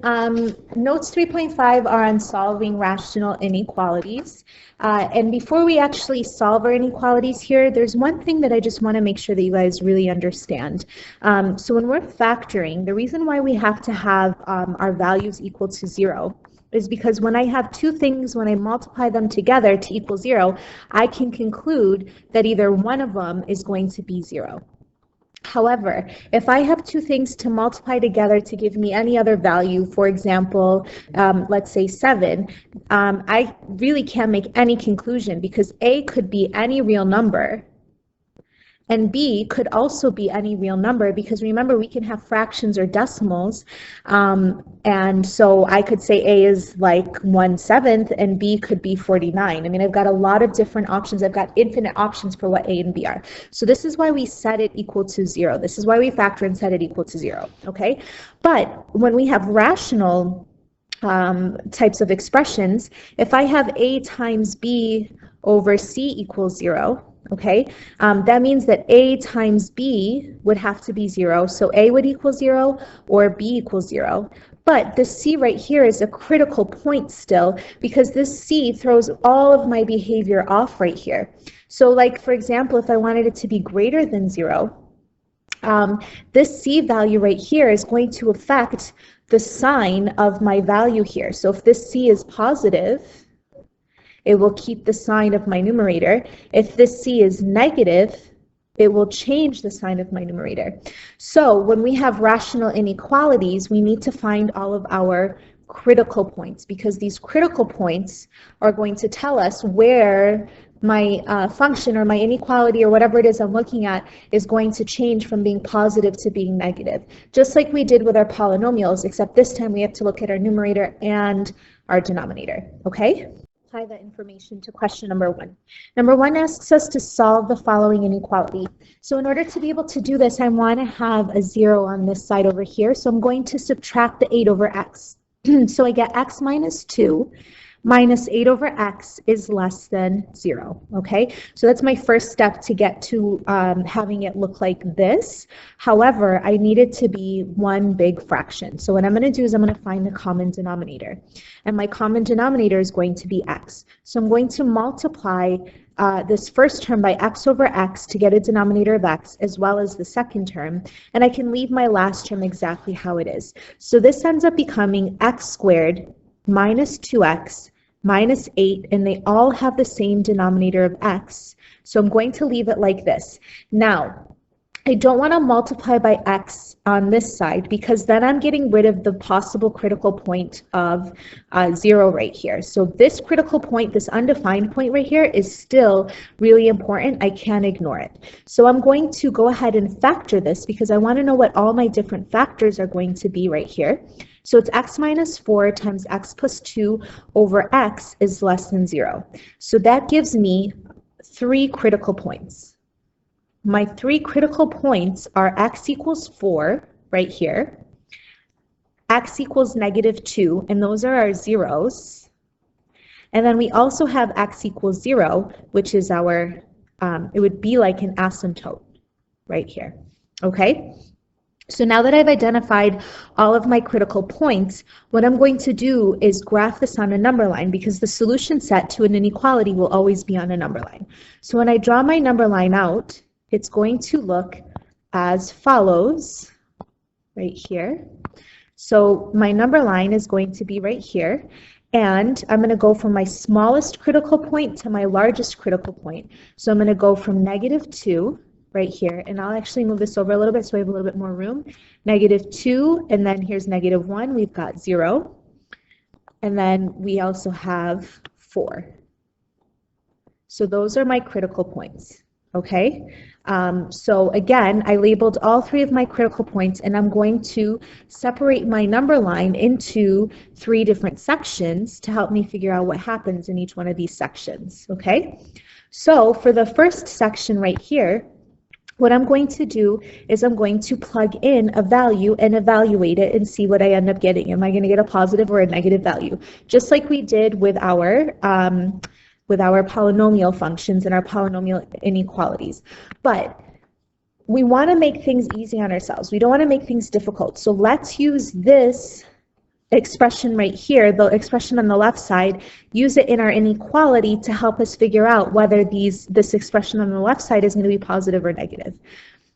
Notes 3.5 are on solving rational inequalities. And before we actually solve our inequalities here, there's one thing that I just want to make sure that you guys really understand. So when we're factoring, the reason why we have to have our values equal to 0 is because when I have two things, when I multiply them together to equal 0, I can conclude that either one of them is going to be 0. However, if I have two things to multiply together to give me any other value, for example, let's say 7, I really can't make any conclusion because A could be any real number and B could also be any real number, because remember, we can have fractions or decimals, and so I could say A is like 1/7 and B could be 49. I mean, I've got a lot of different options. I've got infinite options for what A and B are. So this is why we set it equal to 0. This is why we factor and set it equal to 0, okay? But when we have rational types of expressions, if I have A times B over C equals 0, okay, that means that A times B would have to be 0. So A would equal 0 or B equals 0. But the C right here is a critical point still, because this C throws all of my behavior off right here. So like, for example, if I wanted it to be greater than 0, this C value right here is going to affect the sign of my value here. So if this C is positive, it will keep the sign of my numerator. If this C is negative, it will change the sign of my numerator. So when we have rational inequalities, we need to find all of our critical points, because these critical points are going to tell us where my function or my inequality or whatever it is I'm looking at is going to change from being positive to being negative. Just like we did with our polynomials, except this time we have to look at our numerator and our denominator, okay? Apply that information to question number 1. Number 1 asks us to solve the following inequality. So in order to be able to do this, I want to have a 0 on this side over here. So I'm going to subtract the 8 over x. So I get x minus 2 minus 8 over x is less than 0, okay? So that's my first step to get to having it look like this. However, I need it to be one big fraction. So what I'm going to do is I'm going to find the common denominator. And my common denominator is going to be x. So I'm going to multiply this first term by x over x to get a denominator of x, as well as the second term, and I can leave my last term exactly how it is. So this ends up becoming x squared minus 2x minus 8, and they all have the same denominator of x. So I'm going to leave it like this. Now, I don't want to multiply by x on this side, because then I'm getting rid of the possible critical point of 0 right here. So this critical point, this undefined point right here, is still really important. I can't ignore it. So I'm going to go ahead and factor this, because I want to know what all my different factors are going to be right here. So it's x minus 4 times x plus 2 over x is less than 0. So that gives me 3 critical points. My 3 critical points are x equals 4 right here, x equals negative 2, and those are our zeros. And then we also have x equals 0, which is our, it would be like an asymptote right here, okay? So now that I've identified all of my critical points, what I'm going to do is graph this on a number line, because the solution set to an inequality will always be on a number line. So when I draw my number line out, it's going to look as follows right here. So my number line is going to be right here, and I'm going to go from my smallest critical point to my largest critical point. So I'm going to go from negative 2 right here, and I'll actually move this over a little bit so we have a little bit more room. Negative 2, and then here's negative 1. We've got 0. And then we also have 4. So those are my critical points, okay? So again, I labeled all 3 of my critical points, and I'm going to separate my number line into 3 different sections to help me figure out what happens in each one of these sections, okay? So for the first section right here, what I'm going to do is I'm going to plug in a value and evaluate it and see what I end up getting. Am I going to get a positive or a negative value? Just like we did with our polynomial functions and our polynomial inequalities. But we want to make things easy on ourselves. We don't want to make things difficult. So let's use this expression right here, the expression on the left side, use it in our inequality to help us figure out whether this expression on the left side is going to be positive or negative.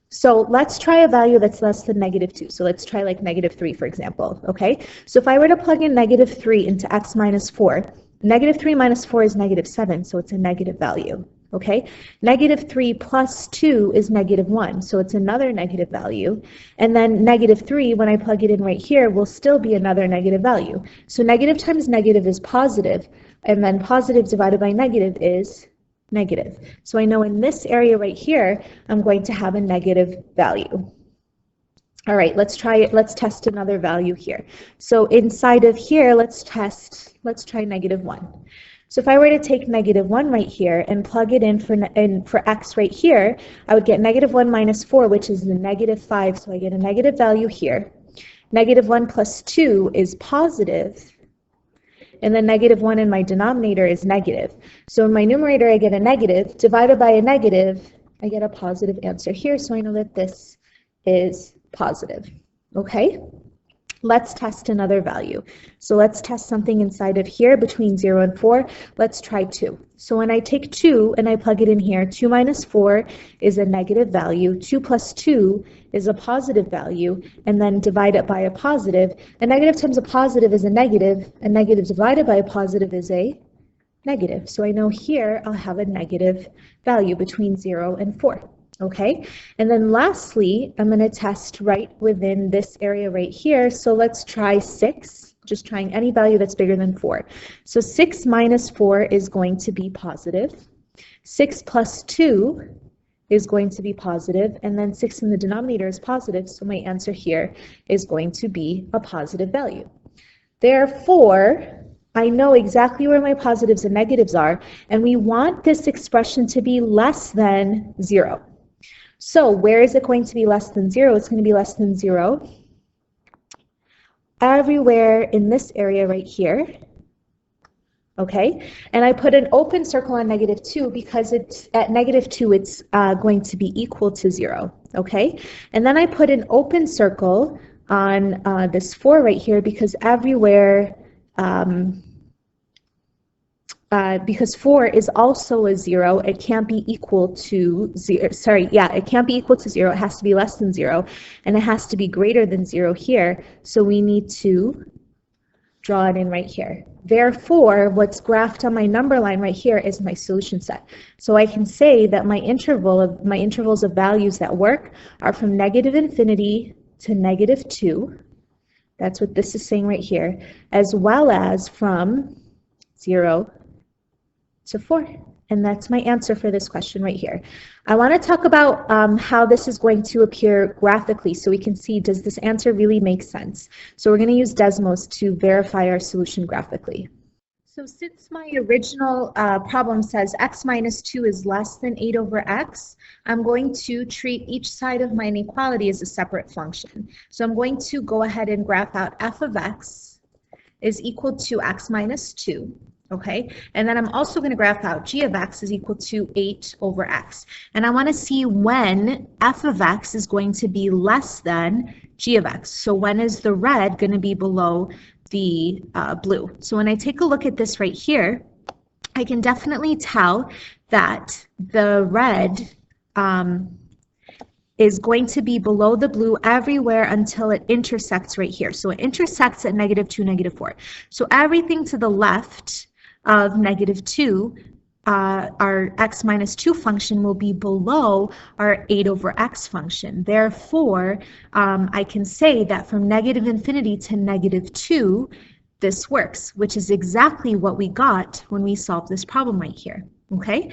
So let's try a value that's less than -2. So let's try like -3, for example, okay? So if I were to plug in -3 into x minus 4, -3 minus 4 is -7, so it's a negative value, okay? -3 plus 2 is -1, so it's another negative value. And then -3, when I plug it in right here, will still be another negative value. So negative times negative is positive, and then positive divided by negative is negative. So I know in this area right here, I'm going to have a negative value. All right, let's try it. Let's test another value here. So inside of here, let's try -1. So if I were to take -1 right here and plug it in for x right here, I would get -1 minus 4, which is the -5. So I get a negative value here. -1 plus 2 is positive. And then -1 in my denominator is negative. So in my numerator, I get a negative. Divided by a negative, I get a positive answer here. So I know that this is positive. Okay? Let's test another value. So let's test something inside of here between 0 and 4. Let's try 2. So when I take 2 and I plug it in here, 2 minus 4 is a negative value. 2 plus 2 is a positive value, and then divide it by a positive. A negative times a positive is a negative. A negative divided by a positive is a negative. So I know here I'll have a negative value between 0 and 4. Okay, and then lastly, I'm going to test right within this area right here. So let's try 6, just trying any value that's bigger than 4. So 6 minus 4 is going to be positive. 6 plus 2 is going to be positive, and then 6 in the denominator is positive, so my answer here is going to be a positive value. Therefore, I know exactly where my positives and negatives are, and we want this expression to be less than 0. So where is it going to be less than 0? It's going to be less than 0 everywhere in this area right here. Okay, and I put an open circle on -2 because it's at -2 it's going to be equal to 0. Okay, and then I put an open circle on this 4 right here because everywhere because 4 is also a 0, it can't be equal to 0. Sorry, yeah, it can't be equal to 0. It has to be less than 0, and it has to be greater than 0 here. So we need to draw it in right here. Therefore, what's graphed on my number line right here is my solution set. So I can say that my intervals of values that work are from -infinity to -2. That's what this is saying right here, as well as from 0 to 4. And that's my answer for this question right here. I want to talk about how this is going to appear graphically so we can see, does this answer really make sense? So we're going to use Desmos to verify our solution graphically. So since my original problem says x minus 2 is less than 8 over x, I'm going to treat each side of my inequality as a separate function. So I'm going to go ahead and graph out f of x is equal to x minus 2. Okay, and then I'm also going to graph out g of x is equal to 8 over x. And I want to see when f of x is going to be less than g of x. So when is the red going to be below the blue? So when I take a look at this right here, I can definitely tell that the red is going to be below the blue everywhere until it intersects right here. So it intersects at -2, -4. So everything to the left of -2, our x minus 2 function will be below our 8 over x function. Therefore, I can say that from -infinity to -2, this works, which is exactly what we got when we solved this problem right here. Okay?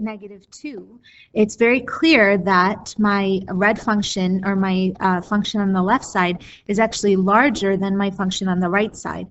-2, it's very clear that my red function, or my function on the left side, is actually larger than my function on the right side,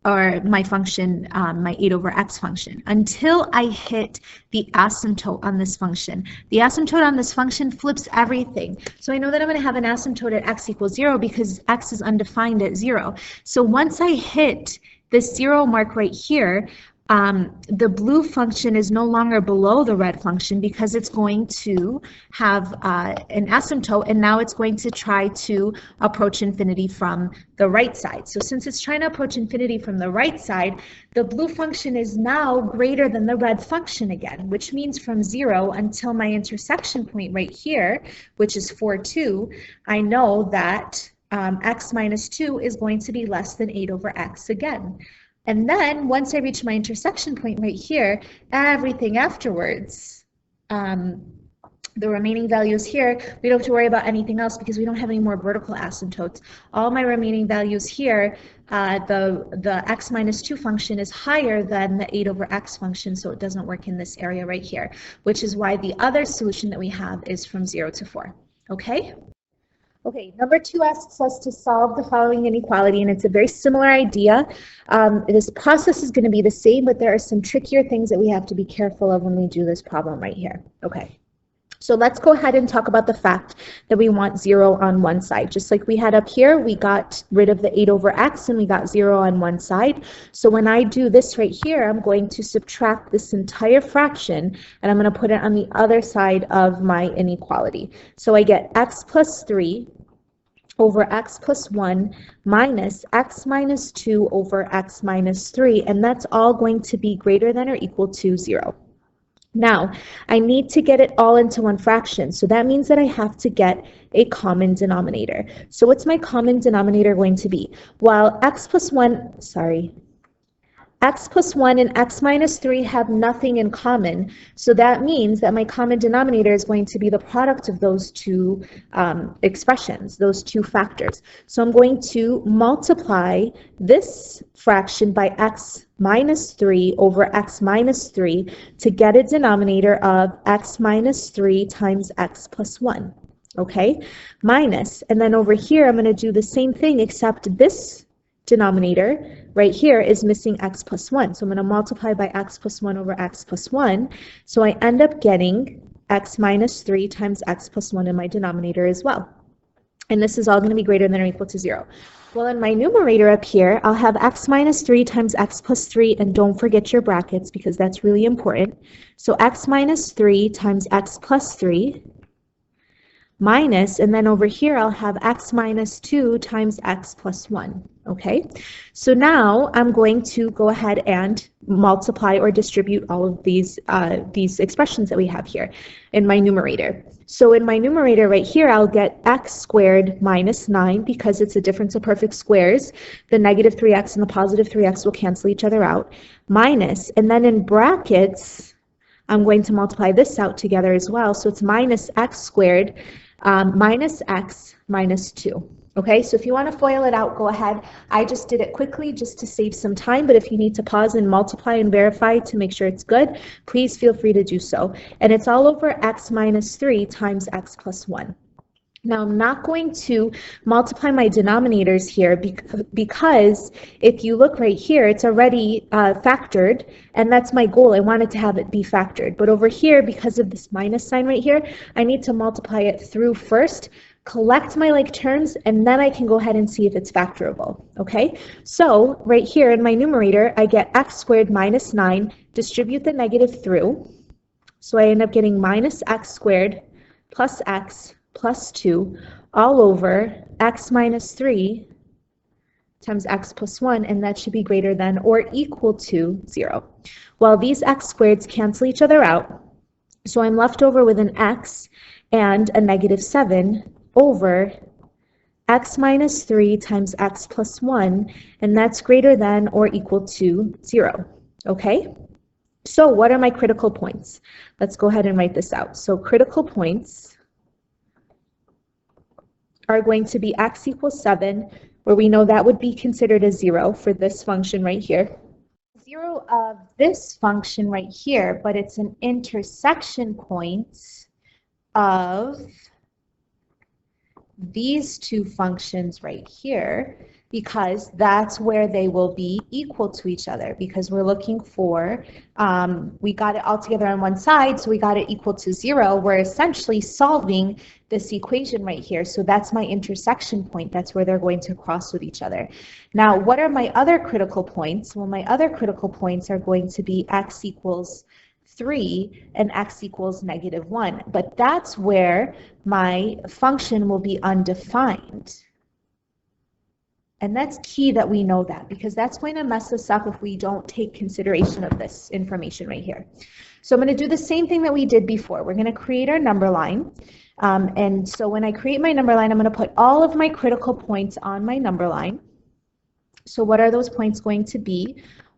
or my function, my 8 over x function, until I hit the asymptote on this function. The asymptote on this function flips everything. So I know that I'm going to have an asymptote at x equals 0 because x is undefined at 0. So once I hit this 0 mark right here, the blue function is no longer below the red function because it's going to have an asymptote, and now it's going to try to approach infinity from the right side. So since it's trying to approach infinity from the right side, the blue function is now greater than the red function again, which means from 0 until my intersection point right here, which is 4, 2, I know that x minus 2 is going to be less than 8 over x again. And then once I reach my intersection point right here, everything afterwards, the remaining values here, we don't have to worry about anything else because we don't have any more vertical asymptotes. All my remaining values here, the x minus 2 function is higher than the 8 over x function, so it doesn't work in this area right here, which is why the other solution that we have is from 0 to 4. Okay? Okay, number 2 asks us to solve the following inequality, and it's a very similar idea. This process is going to be the same, but there are some trickier things that we have to be careful of when we do this problem right here. Okay, so let's go ahead and talk about the fact that we want 0 on one side. Just like we had up here, we got rid of the 8 over x and we got 0 on one side. So when I do this right here, I'm going to subtract this entire fraction and I'm going to put it on the other side of my inequality. So I get x plus 3 over x plus 1 minus x minus 2 over x minus 3, and that's all going to be greater than or equal to 0. Now, I need to get it all into one fraction, so that means that I have to get a common denominator. So what's my common denominator going to be? Well, x plus 1 and x minus 3 have nothing in common, so that means that my common denominator is going to be the product of those two expressions, those two factors. So I'm going to multiply this fraction by x minus 3 over x minus 3 to get a denominator of x minus 3 times x plus 1, okay? Minus, and then over here I'm going to do the same thing except this denominator right here is missing x plus 1. So I'm going to multiply by x plus 1 over x plus 1. So I end up getting x minus 3 times x plus 1 in my denominator as well. And this is all going to be greater than or equal to 0. Well, in my numerator up here, I'll have x minus 3 times x plus 3, and don't forget your brackets because that's really important. So x minus 3 times x plus 3 minus, and then over here I'll have x minus 2 times x plus 1. Okay, so now I'm going to go ahead and multiply or distribute all of these expressions that we have here in my numerator. So in my numerator right here, I'll get x squared minus 9 because it's a difference of perfect squares. The negative 3x and the positive 3x will cancel each other out. Minus, and then in brackets, I'm going to multiply this out together as well. So it's minus x squared minus x minus 2. Okay, so if you want to FOIL it out, go ahead. I just did it quickly just to save some time, but if you need to pause and multiply and verify to make sure it's good, please feel free to do so. And it's all over x minus 3 times x plus 1. Now, I'm not going to multiply my denominators here because if you look right here, it's already factored, and that's my goal. I wanted to have it be factored. But over here, because of this minus sign right here, I need to multiply it through first, collect my like terms, and then I can go ahead and see if it's factorable. Okay, so right here in my numerator, I get x squared minus 9, distribute the negative through, so I end up getting minus x squared plus x plus 2 all over x minus 3 times x plus 1, and that should be greater than or equal to 0. Well, these x squareds cancel each other out, so I'm left over with an x and a negative 7 over x minus 3 times x plus 1, and that's greater than or equal to 0. Okay? So what are my critical points? Let's go ahead and write this out. So critical points are going to be x equals 7, where we know that would be considered a 0 for this function right here. 0 of this function right here, but it's an intersection point of these two functions right here. because that's where they will be equal to each other, because we're looking for, we got it all together on one side, so we got it equal to 0. We're essentially solving this equation right here. So that's my intersection point. That's where they're going to cross with each other. Now, what are my other critical points? Well, my other critical points are going to be x equals 3 and x equals -1. But that's where my function will be undefined. And that's key that we know that, because that's going to mess us up if we don't take consideration of this information right here. So I'm going to do the same thing that we did before. We're going to create our number line. And so when I create my number line, I'm going to put all of my critical points on my number line. So what are those points going to be?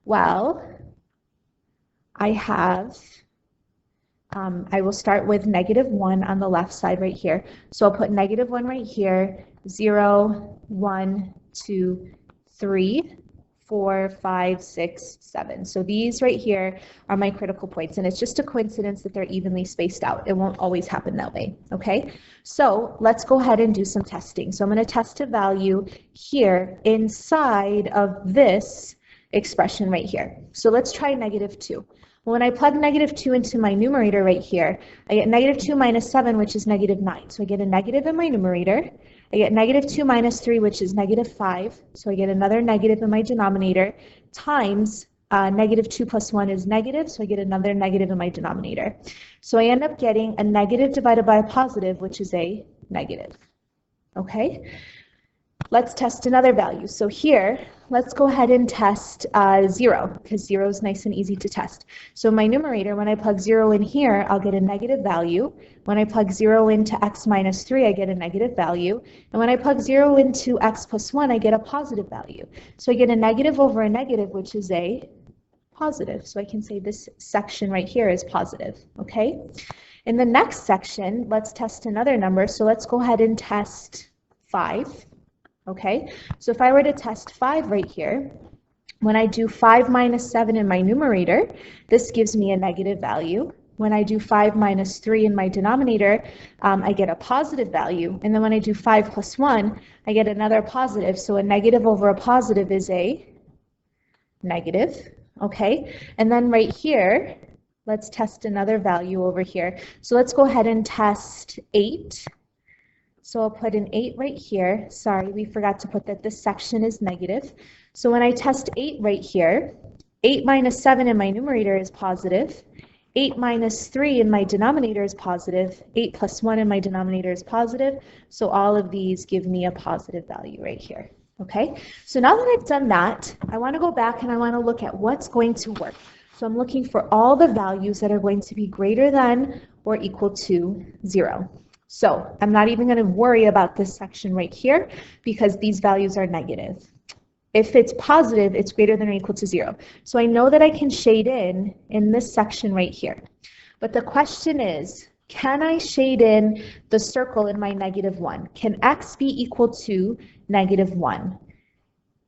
Well, I have, I will start with -1 on the left side right here. So I'll put -1 right here, 0, 1, 2, 3, 4, 5, 6, 7. So these right here are my critical points, and it's just a coincidence that they're evenly spaced out. It won't always happen that way, okay? So let's go ahead and do some testing. So I'm going to test a value here inside of this expression right here. So let's try -2. When I plug -2 into my numerator right here, I get -2 minus 7, which is -9. So I get a negative in my numerator. I get -2 minus 3, which is -5. So I get another negative in my denominator, times -2 plus 1 is negative, so I get another negative in my denominator. So I end up getting a negative divided by a positive, which is a negative. Okay? Let's test another value. So here, let's go ahead and test 0, because 0 is nice and easy to test. So my numerator, when I plug 0 in here, I'll get a negative value. When I plug 0 into x minus 3, I get a negative value. And when I plug 0 into x plus 1, I get a positive value. So I get a negative over a negative, which is a positive. So I can say this section right here is positive, okay? In the next section, let's test another number. So let's go ahead and test 5. Okay, so if I were to test 5 right here, when I do 5 minus 7 in my numerator, this gives me a negative value. When I do 5 minus 3 in my denominator, I get a positive value. And then when I do 5 plus 1, I get another positive. So a negative over a positive is a negative. Okay, and then right here, let's test another value over here. So let's go ahead and test 8. So I'll put an 8 right here. Sorry, we forgot to put that this section is negative. So when I test 8 right here, 8 minus 7 in my numerator is positive. 8 minus 3 in my denominator is positive. 8 plus 1 in my denominator is positive. So all of these give me a positive value right here. Okay, so now that I've done that, I want to go back and I want to look at what's going to work. So I'm looking for all the values that are going to be greater than or equal to 0. So I'm not even going to worry about this section right here because these values are negative. If it's positive, it's greater than or equal to 0. So I know that I can shade in this section right here. But the question is, can I shade in the circle in my -1? Can x be equal to -1?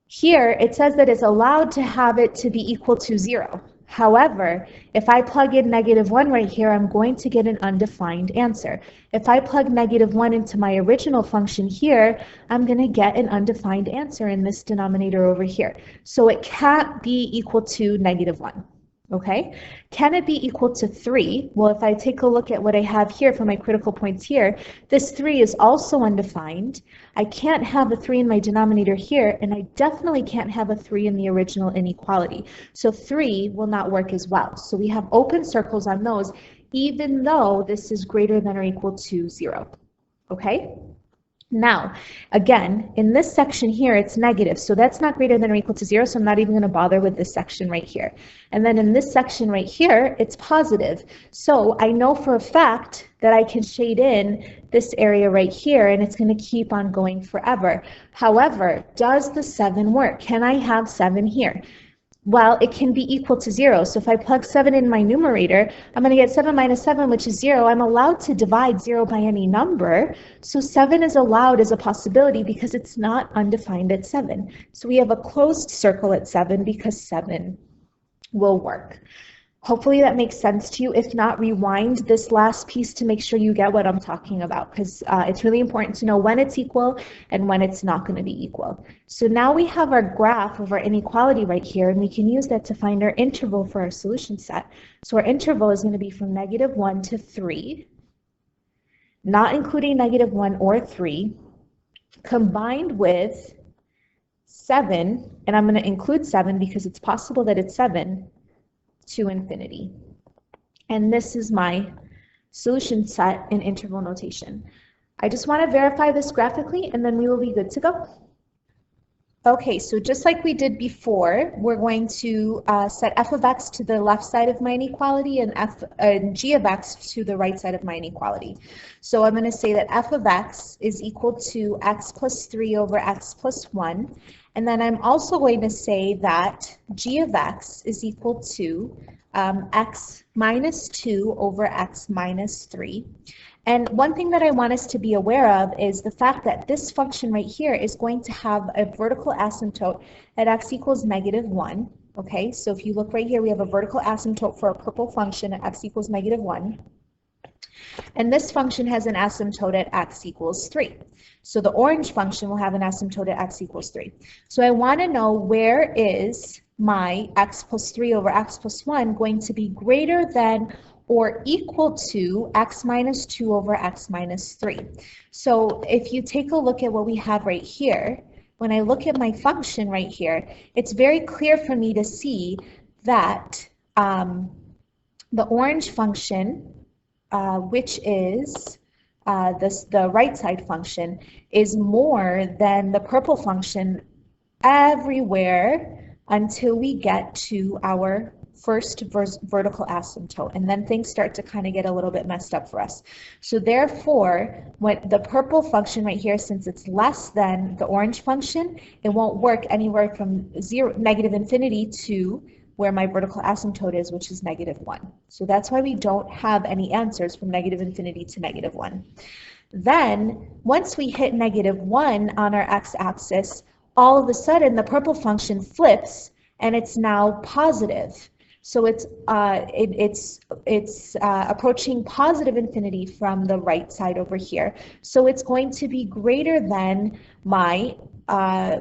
Here it says that it's allowed to have it to be equal to 0. However, if I plug in -1 right here, I'm going to get an undefined answer. If I plug -1 into my original function here, I'm going to get an undefined answer in this denominator over here. So it can't be equal to -1. Okay, can it be equal to 3? Well, if I take a look at what I have here for my critical points here, this 3 is also undefined. I can't have a 3 in my denominator here, and I definitely can't have a 3 in the original inequality. So 3 will not work as well. So we have open circles on those, even though this is greater than or equal to 0. Okay? Now, again, in this section here, it's negative, so that's not greater than or equal to 0, so I'm not even going to bother with this section right here. And then in this section right here, it's positive. So I know for a fact that I can shade in this area right here, and it's going to keep on going forever. However, does the 7 work? Can I have 7 here? Well, it can be equal to 0. So if I plug 7 in my numerator, I'm going to get 7 minus 7, which is 0. I'm allowed to divide 0 by any number. So 7 is allowed as a possibility because it's not undefined at 7. So we have a closed circle at 7 because 7 will work. Hopefully that makes sense to you. If not, rewind this last piece to make sure you get what I'm talking about, because it's really important to know when it's equal and when it's not going to be equal. So now we have our graph of our inequality right here, and we can use that to find our interval for our solution set. So our interval is going to be from -1 to 3, not including -1 or 3, combined with 7, and I'm going to include 7 because it's possible that it's 7, to infinity. And this is my solution set in interval notation. I just want to verify this graphically, and then we will be good to go. Okay, so just like we did before, we're going to set f of x to the left side of my inequality and g of x to the right side of my inequality. So I'm going to say that f of x is equal to x plus 3 over x plus 1. And then I'm also going to say that g of x is equal to x minus 2 over x minus 3. And one thing that I want us to be aware of is the fact that this function right here is going to have a vertical asymptote at x equals -1. Okay, so if you look right here, we have a vertical asymptote for a purple function at x equals -1. And this function has an asymptote at x equals 3. So the orange function will have an asymptote at x equals 3. So I want to know, where is my x plus 3 over x plus 1 going to be greater than or equal to x minus 2 over x minus 3. So if you take a look at what we have right here, when I look at my function right here, it's very clear for me to see that the orange function, which is the right side function, is more than the purple function everywhere until we get to our first vertical asymptote, and then things start to kind of get a little bit messed up for us. So therefore, when the purple function right here, since it's less than the orange function, it won't work anywhere from -infinity to where my vertical asymptote is, which is -1. So that's why we don't have any answers from -infinity to -1. Then, once we hit -1 on our x-axis, all of a sudden the purple function flips and it's now positive. So it's approaching positive infinity from the right side over here. So it's going to be greater than my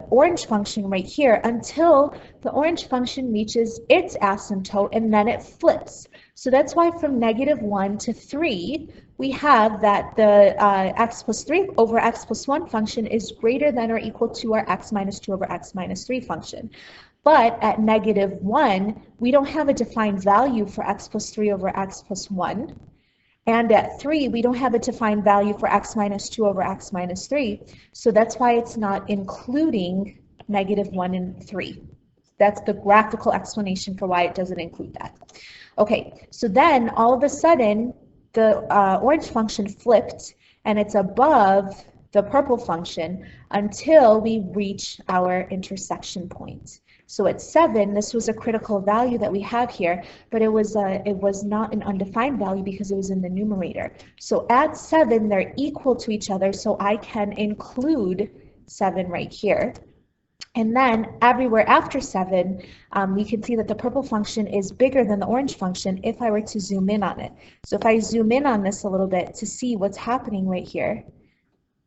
orange function right here until the orange function reaches its asymptote, and then it flips. So that's why from -1 to 3, we have that the x plus 3 over x plus 1 function is greater than or equal to our x minus 2 over x minus 3 function. But at -1, we don't have a defined value for x plus 3 over x plus 1. And at 3, we don't have a defined value for x minus 2 over x minus 3. So that's why it's not including -1 and 3. That's the graphical explanation for why it doesn't include that. Okay, so then all of a sudden, the orange function flipped, and it's above the purple function until we reach our intersection point. So at 7, this was a critical value that we have here, but it was not an undefined value because it was in the numerator. So at 7, they're equal to each other, so I can include 7 right here. And then everywhere after 7, we can see that the purple function is bigger than the orange function if I were to zoom in on it. So if I zoom in on this a little bit to see what's happening right here,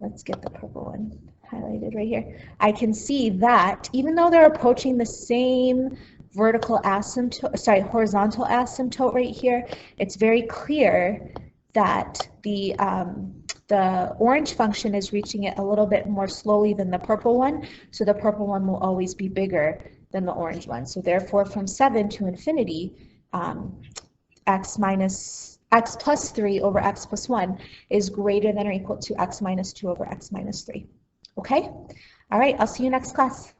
let's get the purple one highlighted right here. I can see that even though they're approaching the same vertical asymptote, horizontal asymptote right here, it's very clear that the orange function is reaching it a little bit more slowly than the purple one, so the purple one will always be bigger than the orange one. So therefore, from 7 to infinity, x plus 3 over x plus 1 is greater than or equal to x minus 2 over x minus 3. Okay? All right, I'll see you next class.